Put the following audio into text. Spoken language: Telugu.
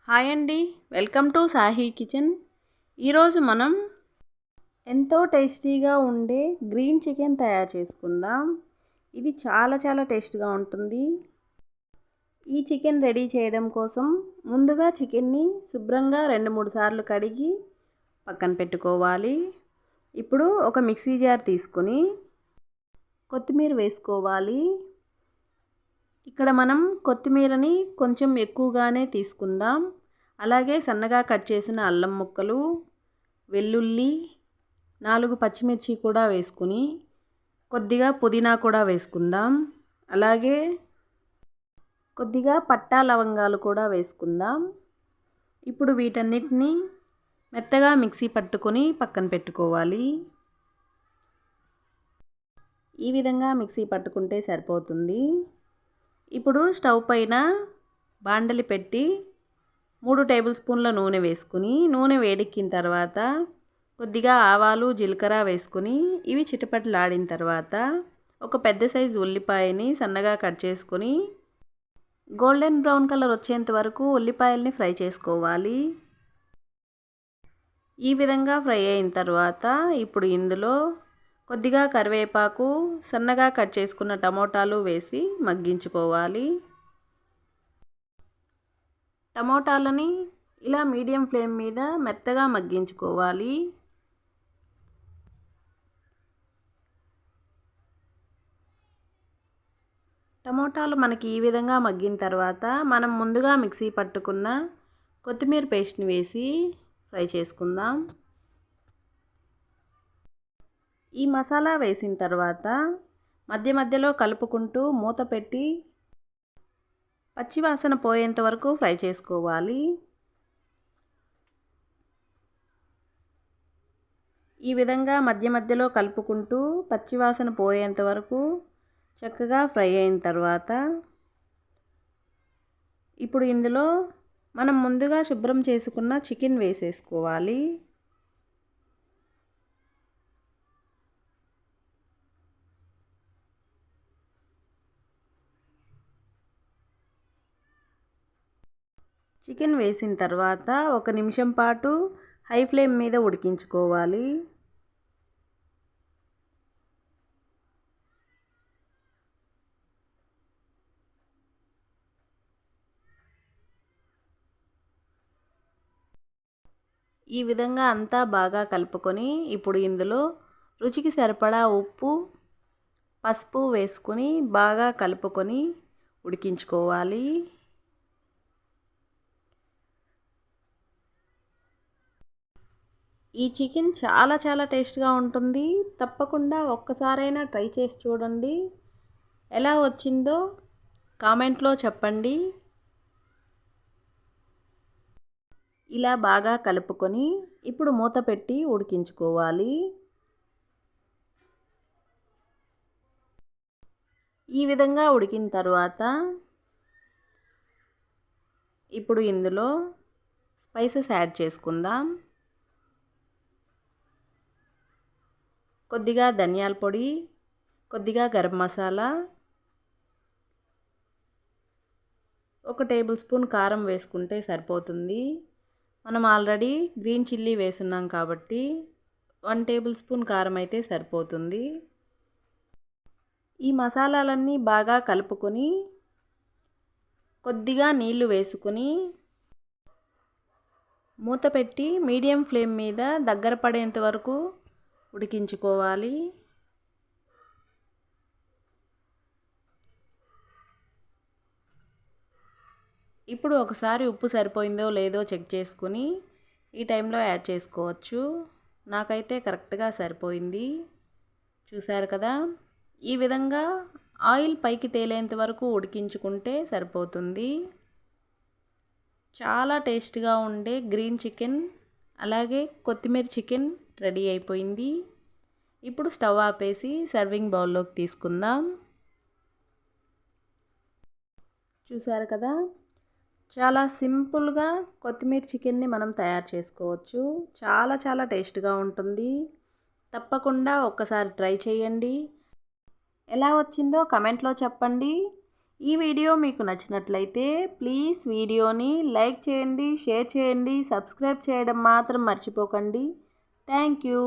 హాయ్ అండి, వెల్కమ్ టు సాహీ కిచెన్. ఈరోజు మనం ఎంతో టేస్టీగా ఉండే గ్రీన్ చికెన్ తయారు చేసుకుందాం. ఇది చాలా టేస్ట్గా ఉంటుంది. ఈ చికెన్ రెడీ చేయడం కోసం ముందుగా చికెన్ని శుభ్రంగా 2-3 సార్లు కడిగి పక్కన పెట్టుకోవాలి. ఇప్పుడు ఒక మిక్సీ జార్ తీసుకొని కొత్తిమీర వేసుకోవాలి. ఇక్కడ మనం కొత్తిమీరని కొంచెం ఎక్కువగానే తీసుకుందాం. అలాగే సన్నగా కట్ చేసిన అల్లం ముక్కలు, వెల్లుల్లి, 4 పచ్చిమిర్చి కూడా వేసుకుని కొద్దిగా పుదీనా కూడా వేసుకుందాం. అలాగే కొద్దిగా పట్టా లవంగాలు కూడా వేసుకుందాం. ఇప్పుడు వీటన్నిటిని మెత్తగా మిక్సీ పట్టుకొని పక్కన పెట్టుకోవాలి. ఈ విధంగా మిక్సీ పట్టుకుంటే సరిపోతుంది. ఇప్పుడు స్టవ్ పైన బాండలి పెట్టి 3 టేబుల్ స్పూన్ల నూనె వేసుకుని నూనె వేడెక్కిన తర్వాత కొద్దిగా ఆవాలు, జీలకర్ర వేసుకుని ఇవి చిటపటలాడిన తర్వాత ఒక పెద్ద సైజు ఉల్లిపాయని సన్నగా కట్ చేసుకొని గోల్డెన్ బ్రౌన్ కలర్ వచ్చేంత వరకు ఉల్లిపాయల్ని ఫ్రై చేసుకోవాలి. ఈ విధంగా ఫ్రై అయిన తర్వాత ఇప్పుడు ఇందులో కొద్దిగా కరివేపాకు, సన్నగా కట్ చేసుకున్న టమోటాలు వేసి మగ్గించుకోవాలి. టమోటాలని ఇలా మీడియం ఫ్లేమ్ మీద మెత్తగా మగ్గించుకోవాలి. టమోటాలు మనకి ఈ విధంగా మగ్గిన తర్వాత మనం ముందుగా మిక్సీ పట్టుకున్న కొత్తిమీర పేస్ట్ని వేసి ఫ్రై చేసుకుందాం. ఈ మసాలా వేసిన తర్వాత మధ్యలో కలుపుకుంటూ మూత పెట్టి పచ్చివాసన పోయేంత వరకు ఫ్రై చేసుకోవాలి. ఈ విధంగా మధ్యలో కలుపుకుంటూ పచ్చివాసన పోయేంత వరకు చక్కగా ఫ్రై అయిన తర్వాత ఇప్పుడు ఇందులో మనం ముందుగా శుభ్రం చేసుకున్న చికెన్ వేసేసుకోవాలి. చికెన్ వేసిన తర్వాత 1 నిమిషం పాటు హై ఫ్లేమ్ మీద ఉడికించుకోవాలి. ఈ విధంగా అంతా బాగా కలుపుకొని ఇప్పుడు ఇందులో రుచికి సరిపడా ఉప్పు, పసుపు వేసుకొని బాగా కలుపుకొని ఉడికించుకోవాలి. ఈ చికెన్ చాలా టేస్ట్గా ఉంటుంది. తప్పకుండా ఒక్కసారైనా ట్రై చేసి చూడండి. ఎలా వచ్చిందో కామెంట్లో చెప్పండి. ఇలా బాగా కలుపుకొని ఇప్పుడు మూత పెట్టి ఉడికించుకోవాలి. ఈ విధంగా ఉడికిన తర్వాత ఇప్పుడు ఇందులో స్పైసెస్ యాడ్ చేసుకుందాం. కొద్దిగా ధనియాల పొడి, కొద్దిగా గరం మసాలా, 1 టేబుల్ స్పూన్ కారం వేసుకుంటే సరిపోతుంది. మనం ఆల్రెడీ గ్రీన్ చిల్లీ వేసున్నాం కాబట్టి 1 టేబుల్ స్పూన్ కారం అయితే సరిపోతుంది. ఈ మసాలాలన్నీ బాగా కలుపుకొని కొద్దిగా నీళ్లు వేసుకొని మూత పెట్టి మీడియం ఫ్లేమ్ మీద దగ్గర పడేంత వరకు ఉడికించుకోవాలి. ఇప్పుడు ఒకసారి ఉప్పు సరిపోయిందో లేదో చెక్ చేసుకుని ఈ టైంలో యాడ్ చేసుకోవచ్చు. నాకైతే కరెక్ట్గా సరిపోయింది. చూసారు కదా, ఈ విధంగా ఆయిల్ పైకి తేలేంత వరకు ఉడికించుకుంటే సరిపోతుంది. చాలా టేస్ట్గా ఉండే గ్రీన్ చికెన్ అలాగే కొత్తిమీర చికెన్ రెడీ అయిపోయింది. ఇప్పుడు స్టవ్ ఆపేసి సర్వింగ్ బౌల్లోకి తీసుకుందాం. చూసారు కదా, చాలా సింపుల్గా కొత్తిమీర చికెన్ని మనం తయారు చేసుకోవచ్చు. చాలా టేస్ట్గా ఉంటుంది. తప్పకుండా ఒక్కసారి ట్రై చేయండి. ఎలా వచ్చిందో కమెంట్లో చెప్పండి. ఈ వీడియో మీకు నచ్చినట్లయితే ప్లీజ్ వీడియోని లైక్ చేయండి, షేర్ చేయండి, సబ్స్క్రైబ్ చేయడం మాత్రం మర్చిపోకండి. Thank you.